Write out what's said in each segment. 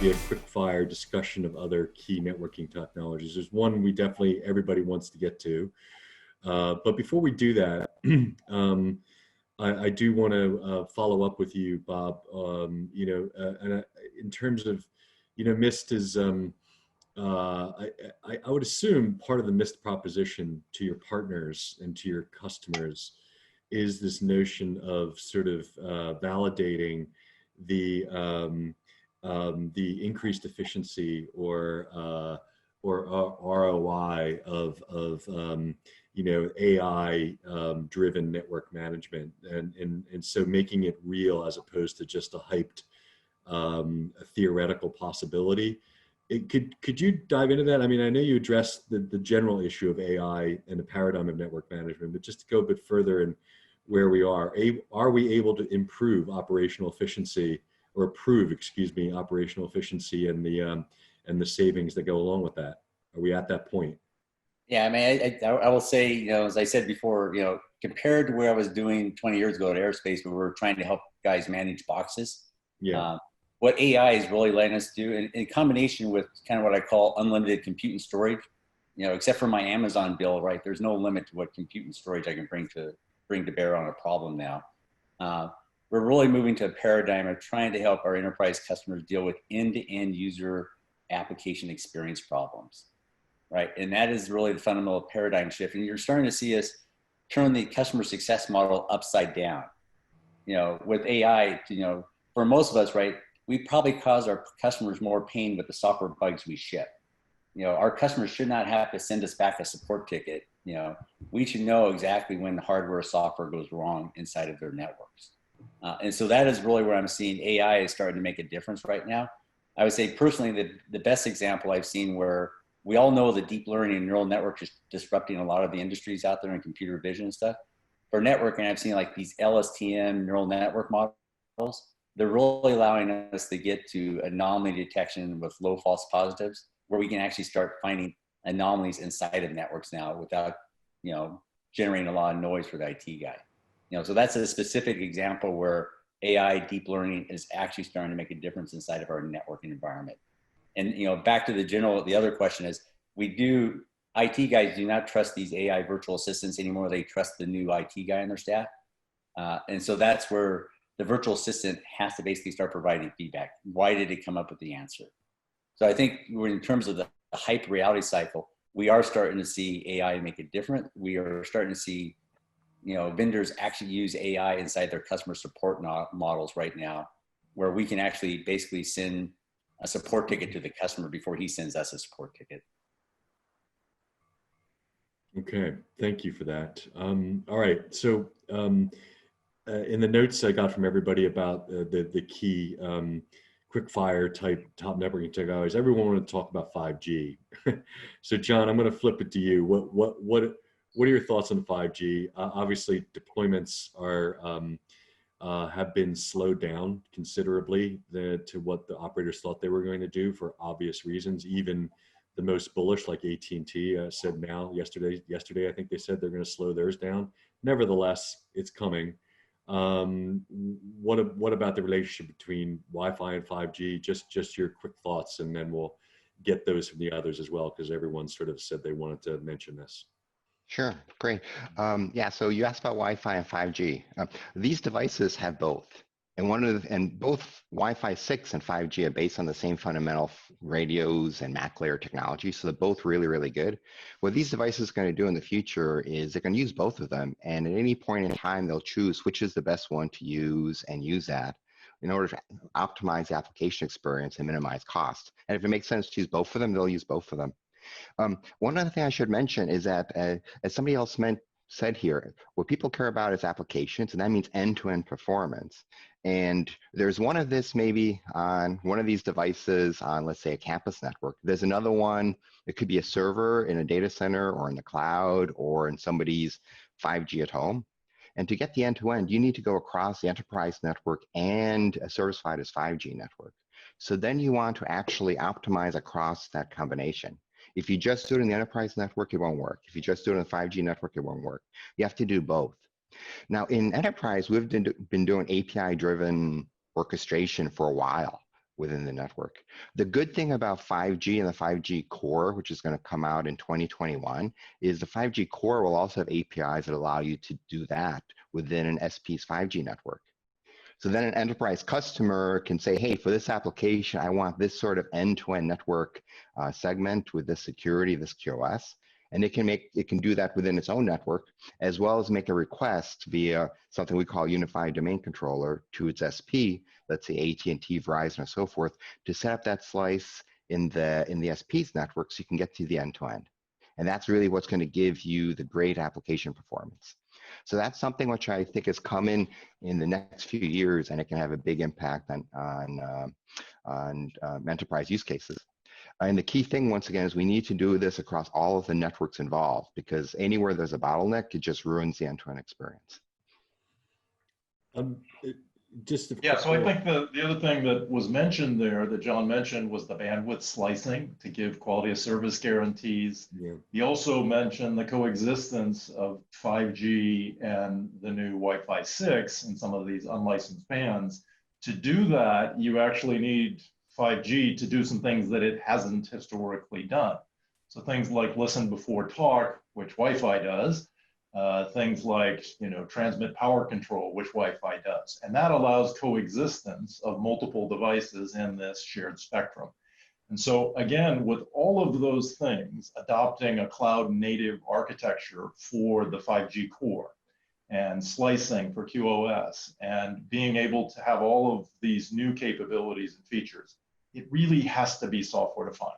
be a quick fire discussion of other key networking technologies. There's one we definitely, everybody wants to get to. But before we do that, I do want to follow up with you, Bob. In terms of, Mist is, I would assume part of the Mist proposition to your partners and to your customers is this notion of sort of validating the increased efficiency or ROI of AI driven network management, and so making it real as opposed to just a hyped a theoretical possibility. Could you dive into that? I mean, I know you addressed the general issue of AI and the paradigm of network management, but just to go a bit further in where we are we able to improve operational efficiency or operational efficiency and the savings that go along with that? Are we at that point? Yeah, I mean, I will say, as I said before, compared to where I was doing 20 years ago at Aerospace, where we were trying to help guys manage boxes. Yeah. What AI is really letting us do, in combination with kind of what I call unlimited compute and storage, except for my Amazon bill, right? There's no limit to what compute and storage I can bring to bear on a problem now. We're really moving to a paradigm of trying to help our enterprise customers deal with end-to-end user application experience problems, right? And that is really the fundamental paradigm shift. And you're starting to see us turn the customer success model upside down. With AI, for most of us, right, we probably cause our customers more pain with the software bugs we ship. Our customers should not have to send us back a support ticket. We should know exactly when the hardware or software goes wrong inside of their networks. And so that is really where I'm seeing AI is starting to make a difference right now. I would say personally, the best example I've seen where we all know the deep learning and neural network is disrupting a lot of the industries out there in computer vision and stuff. For networking, I've seen like these LSTM neural network models. They're really allowing us to get to anomaly detection with low false positives, where we can actually start finding anomalies inside of networks now without, generating a lot of noise for the IT guy. So that's a specific example where AI deep learning is actually starting to make a difference inside of our networking environment. And, back to the other question is, IT guys do not trust these AI virtual assistants anymore. They trust the new IT guy on their staff. And so that's where the virtual assistant has to basically start providing feedback. Why did it come up with the answer? So I think in terms of the hype reality cycle, we are starting to see AI make it different. We are starting to see, vendors actually use AI inside their customer support models right now, where we can actually basically send a support ticket to the customer before he sends us a support ticket. Okay, thank you for that. All right, so in the notes I got from everybody about the key quick fire type top networking technologies, everyone wanted to talk about 5G. So John, I'm going to flip it to you. What are your thoughts on 5G? Obviously, deployments have been slowed down considerably to what the operators thought they were going to do for obvious reasons. Even the most bullish, like AT&T, said yesterday, I think they said they're going to slow theirs down. Nevertheless, it's coming. What about the relationship between Wi-Fi and 5G? Just your quick thoughts, and then we'll get those from the others as well, because everyone sort of said they wanted to mention this. Sure, great. Yeah, so you asked about Wi-Fi and 5G. These devices have both. And both Wi-Fi 6 and 5G are based on the same fundamental radios and MAC layer technology, so they're both really, really good. What these devices are going to do in the future is they're going to use both of them, and at any point in time, they'll choose which is the best one to use and use that in order to optimize the application experience and minimize cost. And if it makes sense to use both of them, they'll use both of them. One other thing I should mention is that, as somebody else said here, what people care about is applications, and that means end-to-end performance. And there's one of this maybe on one of these devices on, let's say, a campus network. There's another one, it could be a server in a data center or in the cloud or in somebody's 5G at home. And to get the end-to-end, you need to go across the enterprise network and a service-provider as 5G network. So then you want to actually optimize across that combination. If you just do it in the enterprise network, it won't work. If you just do it in the 5G network, it won't work. You have to do both. Now, in enterprise, we've been doing API-driven orchestration for a while within the network. The good thing about 5G and the 5G core, which is going to come out in 2021, is the 5G core will also have APIs that allow you to do that within an SP's 5G network. So then an enterprise customer can say, hey, for this application, I want this sort of end-to-end network segment with this security, this QoS. And it can do that within its own network, as well as make a request via something we call Unified Domain Controller to its SP, let's say AT&T, Verizon, and so forth, to set up that slice in the SP's network so you can get to the end-to-end. And that's really what's going to give you the great application performance. So that's something which I think is coming in the next few years, and it can have a big impact on enterprise use cases. And the key thing, once again, is we need to do this across all of the networks involved, because anywhere there's a bottleneck, it just ruins the end-to-end experience. Yeah, so I think the other thing that was mentioned there that John mentioned was the bandwidth slicing to give quality of service guarantees. Yeah. He also mentioned the coexistence of 5G and the new Wi-Fi 6 and some of these unlicensed bands. To do that, you actually need 5G to do some things that it hasn't historically done. So things like listen before talk, which Wi-Fi does, things like, transmit power control, which Wi-Fi does. And that allows coexistence of multiple devices in this shared spectrum. And so again, with all of those things, adopting a cloud native architecture for the 5G core and slicing for QoS and being able to have all of these new capabilities and features, it really has to be software defined.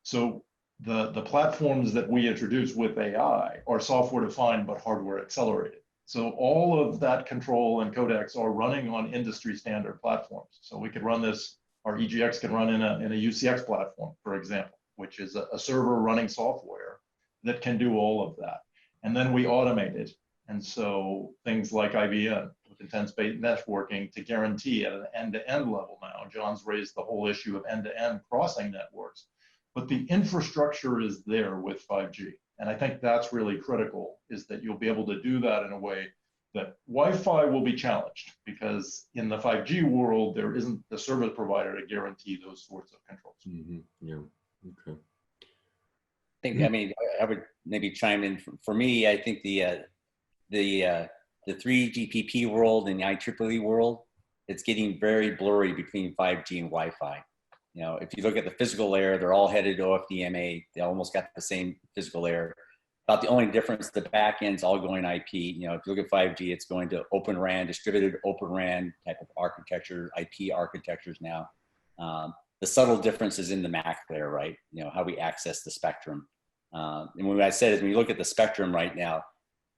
So the platforms that we introduce with AI are software defined but hardware accelerated. So all of that control and codecs are running on industry standard platforms. So we could run this, our EGX can run in a UCX platform, for example, which is a server running software that can do all of that. And then we automate it. And so things like IBM with intense-based networking to guarantee at an end-to-end level now. John's raised the whole issue of end-to-end crossing networks. But the infrastructure is there with 5G. And I think that's really critical, is that you'll be able to do that in a way that Wi-Fi will be challenged, because in the 5G world, there isn't the service provider to guarantee those sorts of controls. Mm-hmm. Yeah, okay. I mean, I would maybe chime in. For me, I think the 3GPP world and the IEEE world, it's getting very blurry between 5G and Wi-Fi. If you look at the physical layer, they're all headed to OFDMA. They almost got the same physical layer. About the only difference, the back end's all going IP. If you look at 5G, it's going to Open RAN, distributed Open RAN type of architecture, IP architectures now. The subtle difference is in the MAC layer, right? How we access the spectrum. And what I said is, when you look at the spectrum right now,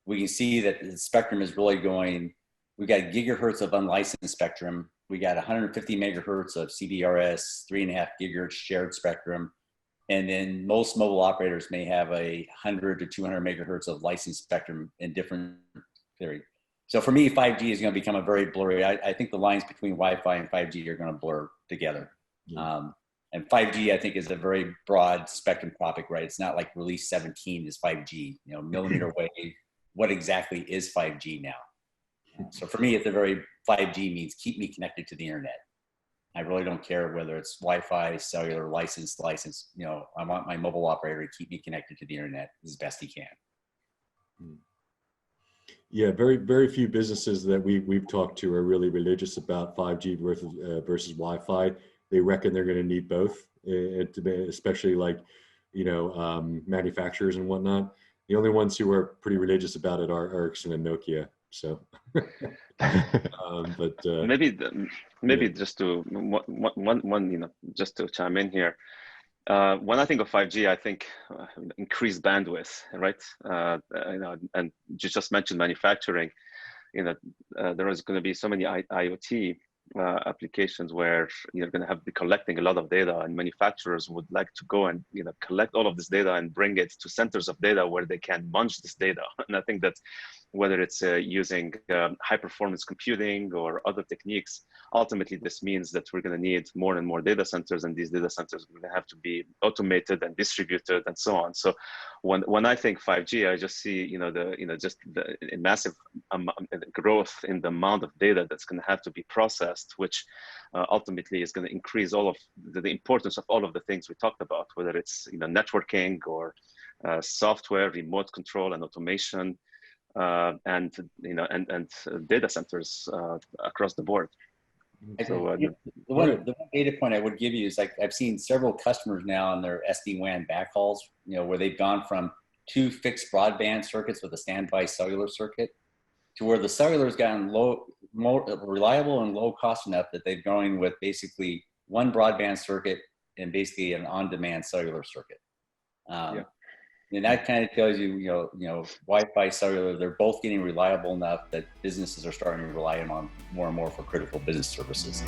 we can see that the spectrum is really going, we got gigahertz of unlicensed spectrum. We got 150 megahertz of CBRS, 3.5 gigahertz shared spectrum. And then most mobile operators may have 100 to 200 megahertz of licensed spectrum in different theory. So for me, 5G is going to become a very blurry. I think the lines between Wi-Fi and 5G are going to blur together. Yeah. And 5G, I think, is a very broad spectrum topic, right? It's not like release 17 is 5G, millimeter wave. What exactly is 5G now? So for me, at the very 5G means keep me connected to the internet. I really don't care whether it's Wi-Fi, cellular, licensed. I want my mobile operator to keep me connected to the internet as best he can. Yeah, very, very few businesses that we've talked to are really religious about 5G versus Wi-Fi. They reckon they're going to need both, especially like, manufacturers and whatnot. The only ones who are pretty religious about it are Ericsson and Nokia. So, maybe just to just to chime in here. When I think of 5G, I think increased bandwidth, right? And you just mentioned manufacturing. There is going to be so many IoT applications where you're going to have to be collecting a lot of data, and manufacturers would like to go and collect all of this data and bring it to centers of data where they can munch this data. And I think that whether it's using high performance computing or other techniques, ultimately this means that we're going to need more and more data centers, and these data centers are going to have to be automated and distributed and so on. So when I think 5G, I just see just the massive growth in the amount of data that's going to have to be processed, which ultimately is going to increase all of the importance of all of the things we talked about, whether it's networking or software, remote control and automation, and data centers across the board. So the one data point I would give you is, like, I've seen several customers now on their SD-WAN backhauls, where they've gone from 2 fixed broadband circuits with a standby cellular circuit to where the cellular's gotten more reliable and low cost enough that they're going with basically 1 broadband circuit and basically an on-demand cellular circuit. And that kind of tells you, Wi-Fi, cellular, they're both getting reliable enough that businesses are starting to rely on more and more for critical business services.